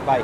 Vai.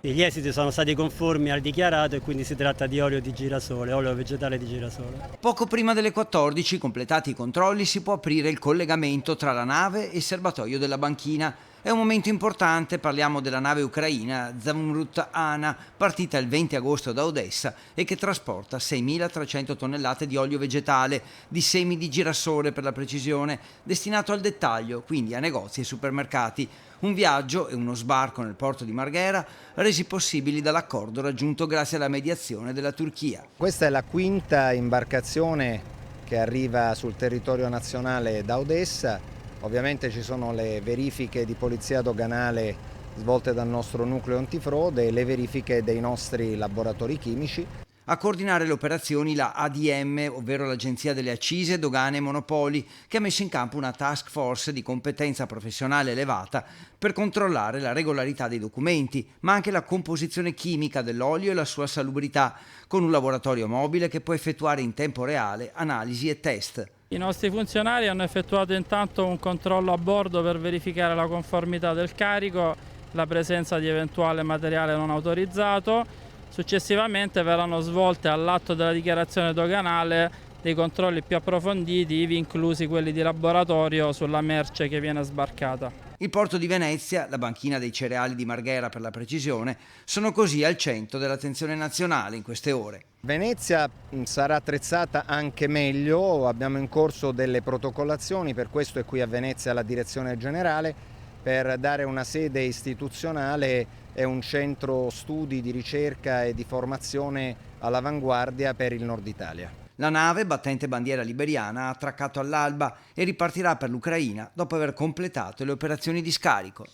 Gli esiti sono stati conformi al dichiarato e quindi si tratta di olio di girasole, olio vegetale di girasole. Poco prima delle 14, completati i controlli, si può aprire il collegamento tra la nave e il serbatoio della banchina. È un momento importante, parliamo della nave ucraina Zamrut Ana, partita il 20 agosto da Odessa e che trasporta 6.300 tonnellate di olio vegetale, di semi di girasole per la precisione, destinato al dettaglio, quindi a negozi e supermercati. Un viaggio e uno sbarco nel porto di Marghera resi possibili dall'accordo raggiunto grazie alla mediazione della Turchia. Questa è la quinta imbarcazione che arriva sul territorio nazionale da Odessa. Ovviamente ci sono le verifiche di polizia doganale svolte dal nostro nucleo antifrode e le verifiche dei nostri laboratori chimici. A coordinare le operazioni la ADM, ovvero l'Agenzia delle Accise, Dogane e Monopoli, che ha messo in campo una task force di competenza professionale elevata per controllare la regolarità dei documenti, ma anche la composizione chimica dell'olio e la sua salubrità, con un laboratorio mobile che può effettuare in tempo reale analisi e test. I nostri funzionari hanno effettuato intanto un controllo a bordo per verificare la conformità del carico, la presenza di eventuale materiale non autorizzato. Successivamente verranno svolte all'atto della dichiarazione doganale dei controlli più approfonditi, ivi inclusi quelli di laboratorio sulla merce che viene sbarcata. Il porto di Venezia, la banchina dei cereali di Marghera per la precisione, sono così al centro dell'attenzione nazionale in queste ore. Venezia sarà attrezzata anche meglio, abbiamo in corso delle protocollazioni, per questo è qui a Venezia la direzione generale, per dare una sede istituzionale e un centro studi di ricerca e di formazione all'avanguardia per il Nord Italia. La nave, battente bandiera liberiana, ha attraccato all'alba e ripartirà per l'Ucraina dopo aver completato le operazioni di scarico.